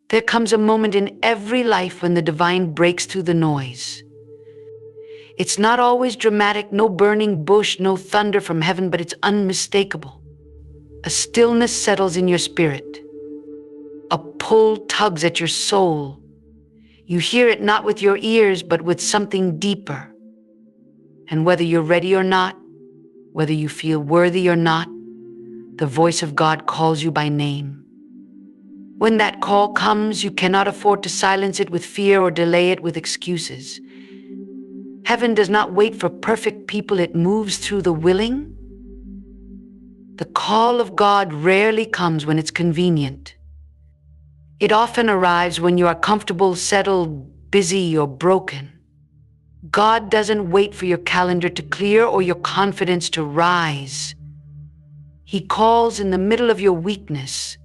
There comes a moment in every life when the divine breaks through the noise. It's not always dramatic, no burning bush, no thunder from heaven, but it's unmistakable. A stillness settles in your spirit. A pull tugs at your soul. You hear it not with your ears, but with something deeper. And whether you're ready or not, whether you feel worthy or not, the voice of God calls you by name. When that call comes, you cannot afford to silence it with fear or delay it with excuses. Heaven does not wait for perfect people, it moves through the willing. The call of God rarely comes when it's convenient. It often arrives when you are comfortable, settled, busy, or broken. God doesn't wait for your calendar to clear or your confidence to rise. He calls in the middle of your weakness,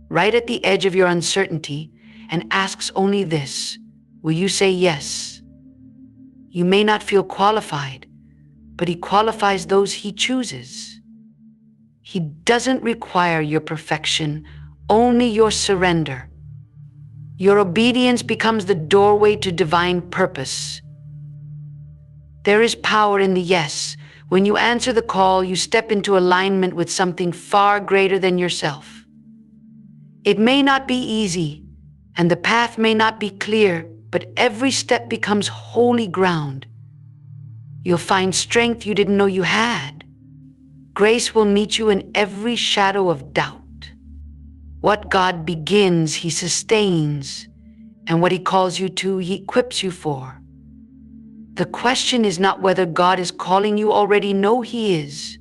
right at the edge of your uncertainty, and asks only this: will you say yes? You may not feel qualified, but He qualifies those He chooses. He doesn't require your perfection, only your surrender. Your obedience becomes the doorway to divine purpose. There is power in the yes. When you answer the call, you step into alignment with something far greater than yourself. It may not be easy, and the path may not be clear, but every step becomes holy ground. You'll find strength you didn't know you had. Grace will meet you in every shadow of doubt. What God begins, He sustains, and what He calls you to, He equips you for. The question is not whether God is calling you, already know He is.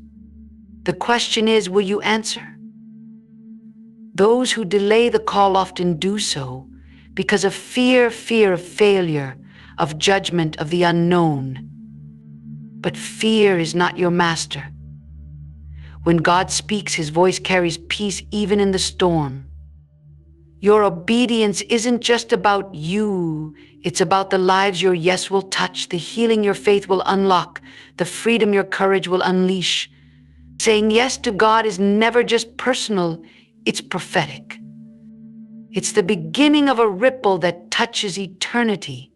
The question is, will you answer? Those who delay the call often do so because of fear of failure, of judgment, of the unknown. But fear is not your master. When God speaks, His voice carries peace even in the storm. Your obedience isn't just about you, it's about the lives your yes will touch, the healing your faith will unlock, the freedom your courage will unleash. Saying yes to God is never just personal, it's prophetic. It's the beginning of a ripple that touches eternity.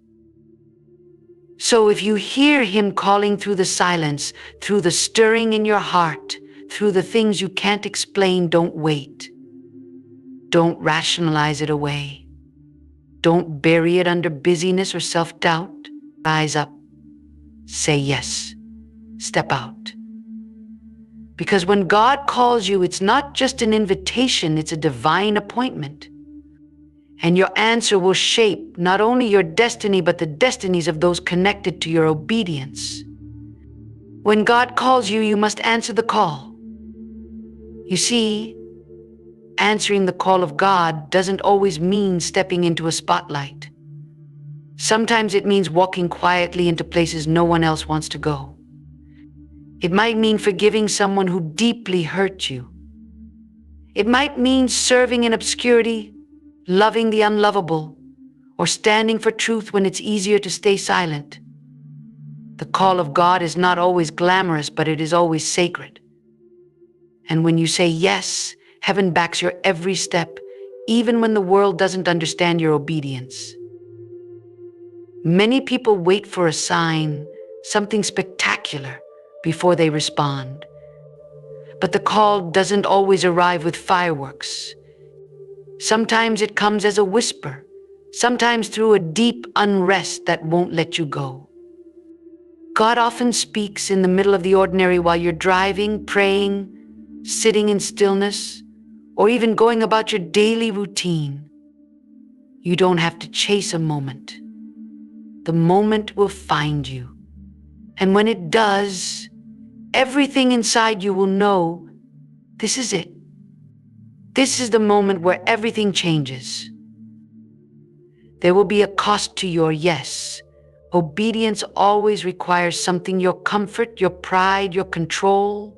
So if you hear Him calling through the silence, through the stirring in your heart, through the things you can't explain, don't wait. Don't rationalize it away. Don't bury it under busyness or self-doubt. Rise up. Say yes. Step out. Because when God calls you, it's not just an invitation, it's a divine appointment. And your answer will shape not only your destiny, but the destinies of those connected to your obedience. When God calls you, you must answer the call. You see, answering the call of God doesn't always mean stepping into a spotlight. Sometimes it means walking quietly into places no one else wants to go. It might mean forgiving someone who deeply hurt you. It might mean serving in obscurity, loving the unlovable, or standing for truth when it's easier to stay silent. The call of God is not always glamorous, but it is always sacred. And when you say yes, heaven backs your every step, even when the world doesn't understand your obedience. Many people wait for a sign, something spectacular, before they respond. But the call doesn't always arrive with fireworks. Sometimes it comes as a whisper, sometimes through a deep unrest that won't let you go. God often speaks in the middle of the ordinary while you're driving, praying, sitting in stillness, or even going about your daily routine. You don't have to chase a moment. The moment will find you. And when it does, everything inside you will know, this is it. This is the moment where everything changes. There will be a cost to your yes. Obedience always requires something: your comfort, your pride, your control.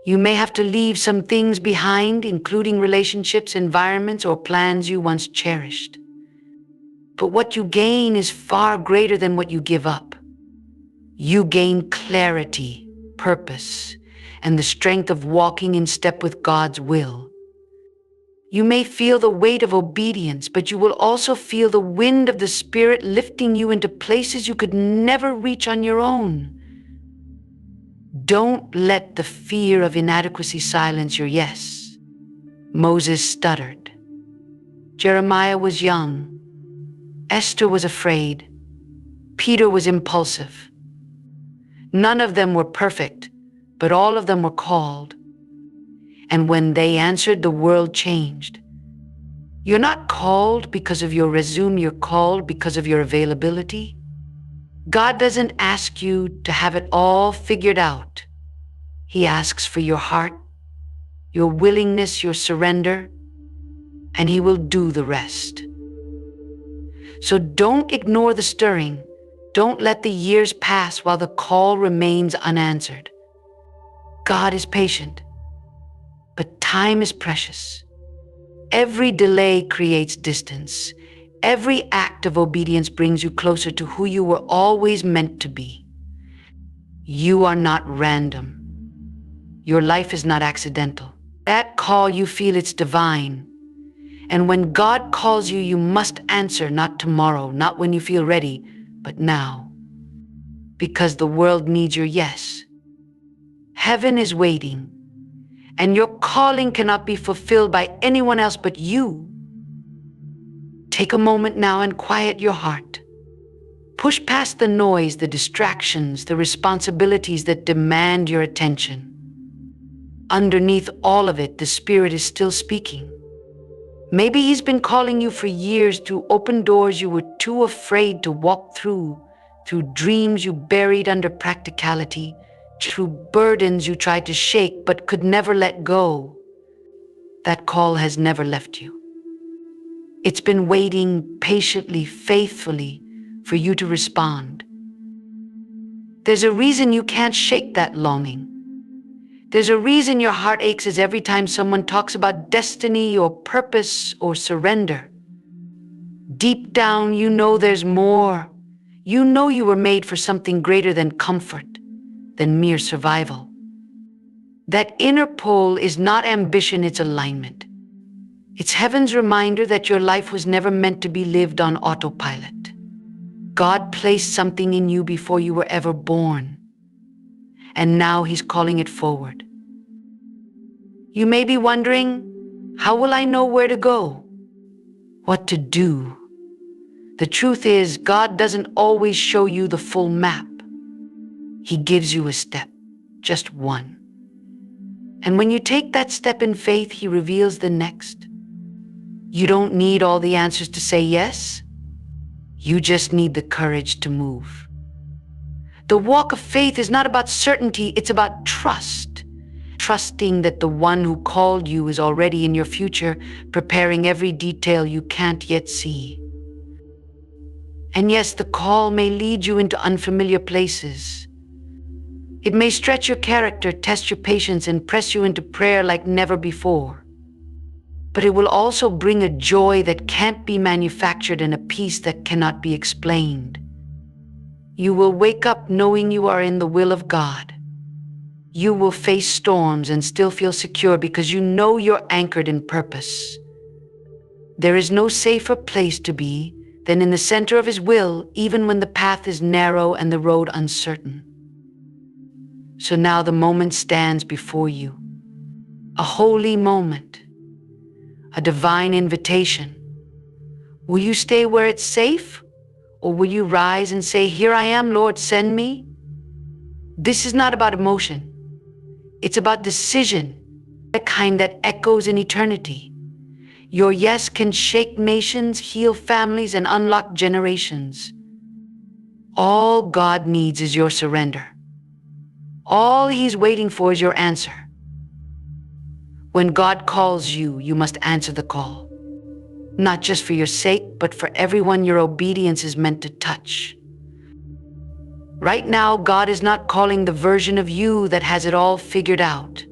You may have to leave some things behind, including relationships, environments, or plans you once cherished. But what you gain is far greater than what you give up. You gain clarity, purpose, and the strength of walking in step with God's will. You may feel the weight of obedience, but you will also feel the wind of the Spirit lifting you into places you could never reach on your own. Don't let the fear of inadequacy silence your yes. Moses stuttered. Jeremiah was young. Esther was afraid. Peter was impulsive. None of them were perfect, but all of them were called. And when they answered, the world changed. You're not called because of your resume, you're called because of your availability. God doesn't ask you to have it all figured out. He asks for your heart, your willingness, your surrender, and He will do the rest. So don't ignore the stirring. Don't let the years pass while the call remains unanswered. God is patient, but time is precious. Every delay creates distance. Every act of obedience brings you closer to who you were always meant to be. You are not random. Your life is not accidental. That call, you feel it's divine. And when God calls you, you must answer, not tomorrow, not when you feel ready, but now. Because the world needs your yes. Heaven is waiting, and your calling cannot be fulfilled by anyone else but you. Take a moment now and quiet your heart. Push past the noise, the distractions, the responsibilities that demand your attention. Underneath all of it, the Spirit is still speaking. Maybe He's been calling you for years to open doors you were too afraid to walk through dreams you buried under practicality, through burdens you tried to shake but could never let go. That call has never left you. It's been waiting patiently, faithfully, for you to respond. There's a reason you can't shake that longing. There's a reason your heart aches as every time someone talks about destiny or purpose or surrender. Deep down, you know there's more. You know you were made for something greater than comfort, than mere survival. That inner pull is not ambition, it's alignment. It's heaven's reminder that your life was never meant to be lived on autopilot. God placed something in you before you were ever born, and now He's calling it forward. You may be wondering, how will I know where to go? What to do? The truth is, God doesn't always show you the full map. He gives you a step, just one. And when you take that step in faith, He reveals the next. You don't need all the answers to say yes. You just need the courage to move. The walk of faith is not about certainty, it's about trust. Trusting that the one who called you is already in your future, preparing every detail you can't yet see. And yes, the call may lead you into unfamiliar places. It may stretch your character, test your patience, and press you into prayer like never before. But it will also bring a joy that can't be manufactured and a peace that cannot be explained. You will wake up knowing you are in the will of God. You will face storms and still feel secure because you know you're anchored in purpose. There is no safer place to be than in the center of His will, even when the path is narrow and the road uncertain. So now the moment stands before you, a holy moment, a divine invitation. Will you stay where it's safe, or will you rise and say, "Here I am, Lord, send me"? This is not about emotion. It's about decision, the kind that echoes in eternity. Your yes can shake nations, heal families, and unlock generations. All God needs is your surrender. All He's waiting for is your answer. When God calls you, you must answer the call. Not just for your sake, but for everyone your obedience is meant to touch. Right now, God is not calling the version of you that has it all figured out.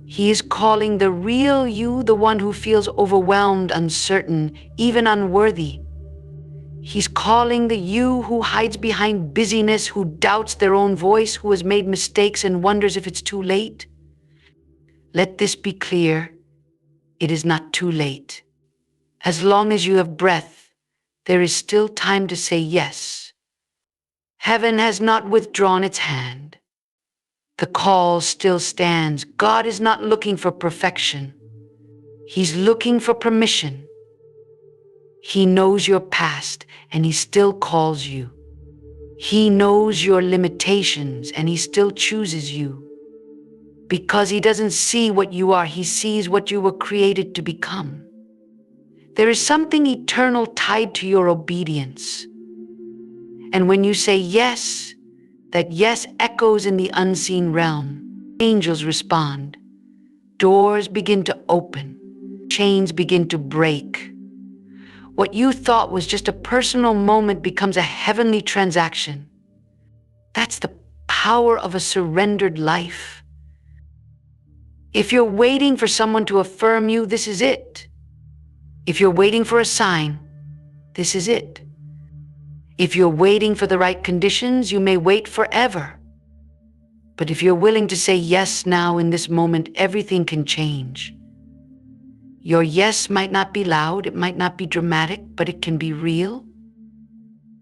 He is calling the real you, the one who feels overwhelmed, uncertain, even unworthy. He's calling the you who hides behind busyness, who doubts their own voice, who has made mistakes and wonders if it's too late. Let this be clear. it is not too late. As long as you have breath, there is still time to say yes. Heaven has not withdrawn its hand. The call still stands. God is not looking for perfection. He's looking for permission. He knows your past, and He still calls you. He knows your limitations, and He still chooses you. Because He doesn't see what you are, He sees what you were created to become. There is something eternal tied to your obedience. And when you say yes, that yes echoes in the unseen realm. Angels respond. Doors begin to open. Chains begin to break. What you thought was just a personal moment becomes a heavenly transaction. That's the power of a surrendered life. If you're waiting for someone to affirm you, this is it. If you're waiting for a sign, this is it. If you're waiting for the right conditions, you may wait forever. But if you're willing to say yes now in this moment, everything can change. Your yes might not be loud, it might not be dramatic, but it can be real.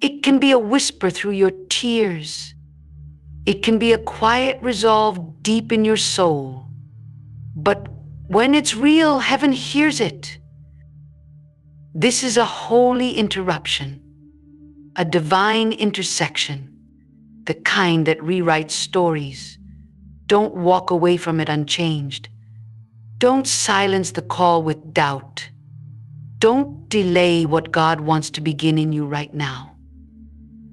It can be a whisper through your tears. It can be a quiet resolve deep in your soul. But when it's real, heaven hears it. This is a holy interruption, a divine intersection, the kind that rewrites stories. Don't walk away from it unchanged. Don't silence the call with doubt. Don't delay what God wants to begin in you right now.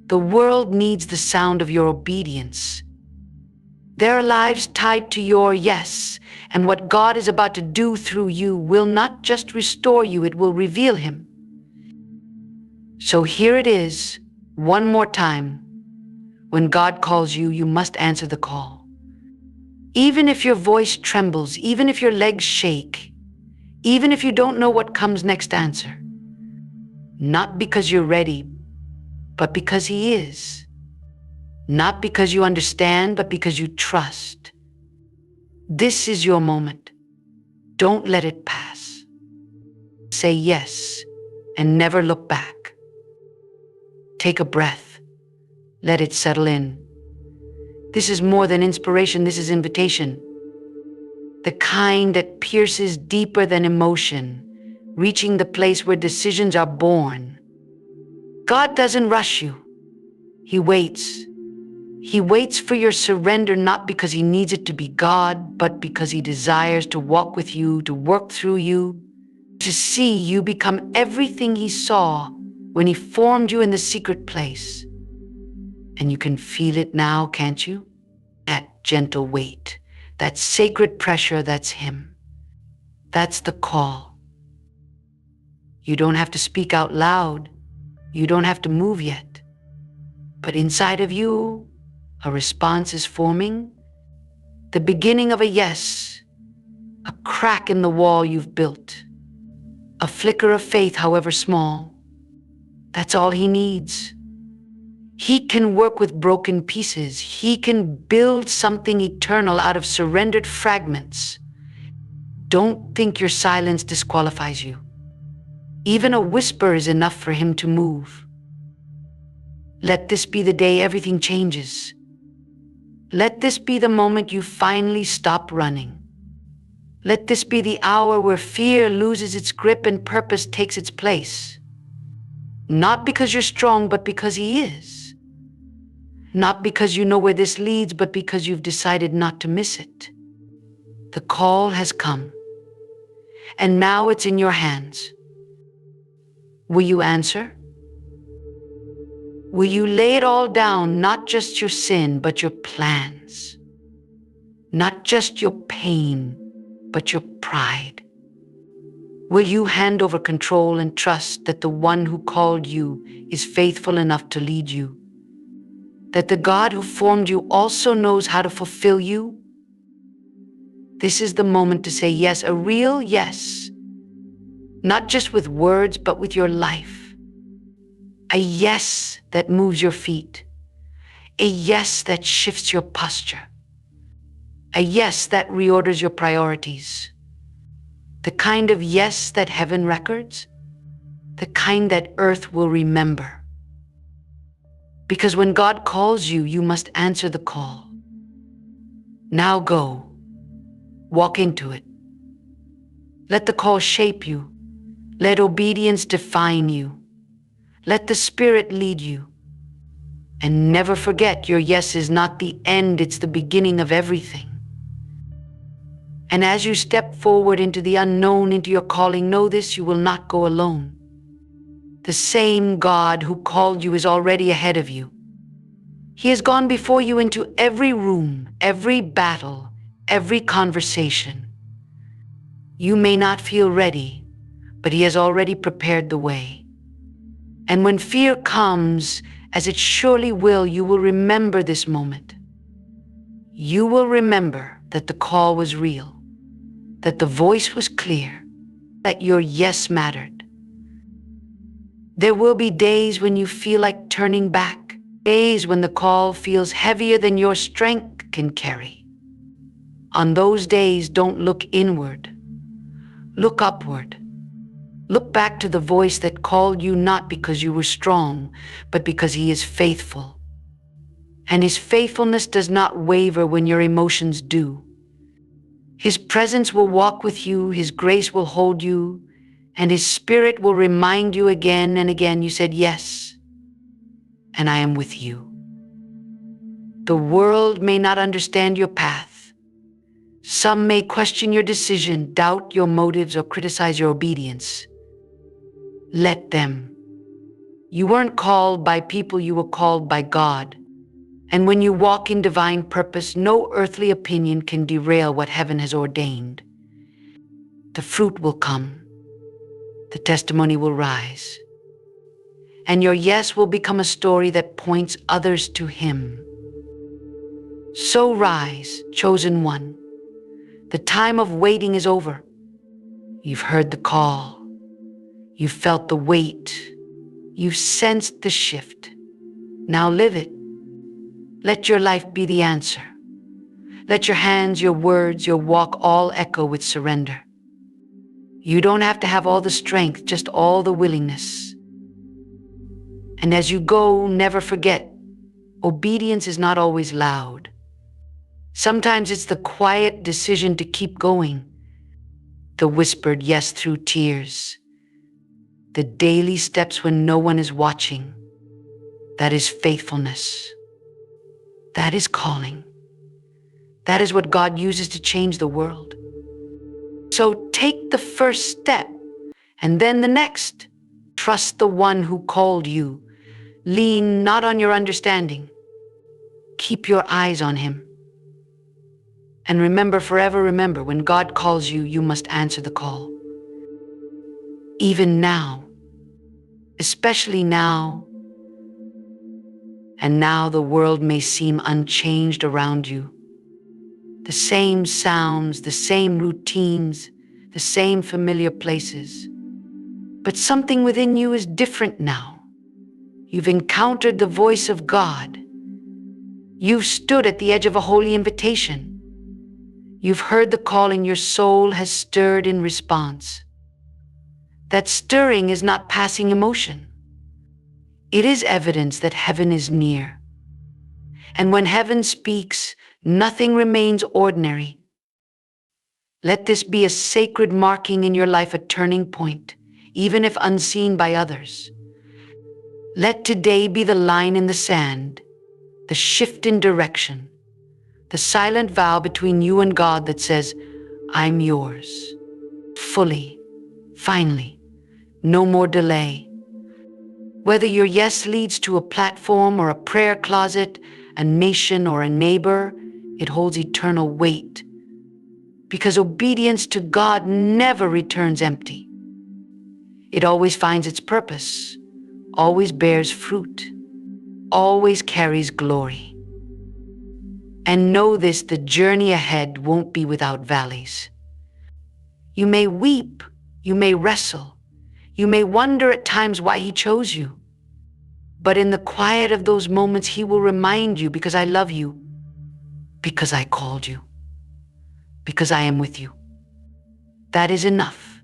The world needs the sound of your obedience. Their lives tied to your yes, and what God is about to do through you will not just restore you, it will reveal Him. So here it is, one more time. When God calls you, you must answer the call. Even if your voice trembles, even if your legs shake, even if you don't know what comes next, answer. Not because you're ready, but because He is. Not because you understand, but because you trust. This is your moment. Don't let it pass. Say yes and never look back. Take a breath. Let it settle in. This is more than inspiration, this is invitation. The kind that pierces deeper than emotion, reaching the place where decisions are born. God doesn't rush you. He waits. He waits for your surrender, not because He needs it to be God, but because He desires to walk with you, to work through you, to see you become everything He saw when He formed you in the secret place. And you can feel it now, can't you? That gentle weight, that sacred pressure, that's Him. That's the call. You don't have to speak out loud. You don't have to move yet. But inside of you, a response is forming. The beginning of a yes, a crack in the wall you've built, a flicker of faith, however small. That's all He needs. He can work with broken pieces. He can build something eternal out of surrendered fragments. Don't think your silence disqualifies you. Even a whisper is enough for Him to move. Let this be the day everything changes. Let this be the moment you finally stop running. Let this be the hour where fear loses its grip and purpose takes its place. Not because you're strong, but because He is. Not because you know where this leads, but because you've decided not to miss it. The call has come, and now it's in your hands. Will you answer? Will you lay it all down, not just your sin, but your plans? Not just your pain, but your pride? Will you hand over control and trust that the one who called you is faithful enough to lead you? That the God who formed you also knows how to fulfill you? This is the moment to say yes, a real yes. Not just with words, but with your life. A yes that moves your feet. A yes that shifts your posture. A yes that reorders your priorities. The kind of yes that heaven records, the kind that earth will remember. Because when God calls you, you must answer the call. Now go. Walk into it. Let the call shape you. Let obedience define you. Let the Spirit lead you. And never forget, your yes is not the end, it's the beginning of everything. And as you step forward into the unknown, into your calling, know this: you will not go alone. The same God who called you is already ahead of you. He has gone before you into every room, every battle, every conversation. You may not feel ready, but He has already prepared the way. And when fear comes, as it surely will, you will remember this moment. You will remember that the call was real, that the voice was clear, that your yes mattered. There will be days when you feel like turning back, days when the call feels heavier than your strength can carry. On those days, don't look inward. Look upward. Look back to the voice that called you, not because you were strong, but because He is faithful. And His faithfulness does not waver when your emotions do. His presence will walk with you, His grace will hold you, and His Spirit will remind you again and again, you said yes, and I am with you. The world may not understand your path. Some may question your decision, doubt your motives, or criticize your obedience. Let them. You weren't called by people, you were called by God. And when you walk in divine purpose, no earthly opinion can derail what heaven has ordained. The fruit will come. The testimony will rise. And your yes will become a story that points others to Him. So rise, chosen one. The time of waiting is over. You've heard the call. You've felt the weight. You've sensed the shift. Now live it. Let your life be the answer. Let your hands, your words, your walk all echo with surrender. You don't have to have all the strength, just all the willingness. And as you go, never forget, obedience is not always loud. Sometimes it's the quiet decision to keep going, the whispered yes through tears, the daily steps when no one is watching. That is faithfulness. That is calling. That is what God uses to change the world. So take the first step and then the next. Trust the one who called you. Lean not on your understanding. Keep your eyes on Him. And remember, forever remember, when God calls you, you must answer the call. Even now, especially now, and now the world may seem unchanged around you. The same sounds, the same routines, the same familiar places. But something within you is different now. You've encountered the voice of God. You've stood at the edge of a holy invitation. You've heard the calling, your soul has stirred in response. That stirring is not passing emotion. It is evidence that heaven is near. And when heaven speaks, nothing remains ordinary. Let this be a sacred marking in your life, a turning point, even if unseen by others. Let today be the line in the sand, the shift in direction, the silent vow between you and God that says, I'm yours, fully, finally, no more delay. Whether your yes leads to a platform or a prayer closet, a nation or a neighbor, it holds eternal weight. Because obedience to God never returns empty. It always finds its purpose, always bears fruit, always carries glory. And know this, the journey ahead won't be without valleys. You may weep, you may wrestle, you may wonder at times why He chose you. But in the quiet of those moments, He will remind you, because I love you, because I called you, because I am with you. That is enough.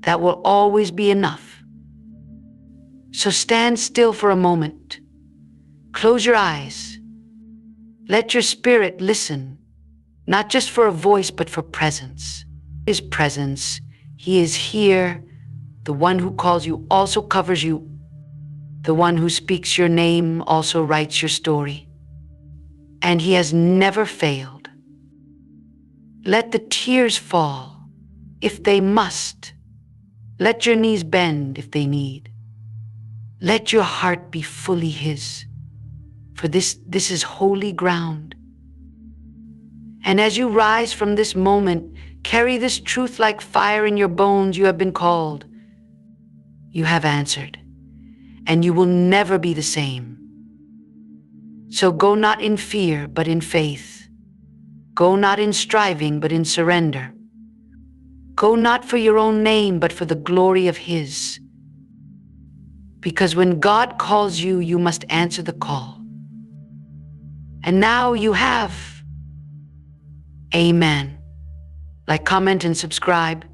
That will always be enough. So stand still for a moment. Close your eyes. Let your spirit listen, not just for a voice, but for presence. His presence. He is here. The one who calls you also covers you. The one who speaks your name also writes your story. And he has never failed. Let the tears fall if they must. Let your knees bend if they need. Let your heart be fully his, for this is holy ground. And as you rise from this moment, carry this truth like fire in your bones. You have been called. You have answered, and you will never be the same. So go not in fear, but in faith. Go not in striving, but in surrender. Go not for your own name, but for the glory of his. Because when God calls you, you must answer the call. And now you have. Amen. Like, comment, and subscribe.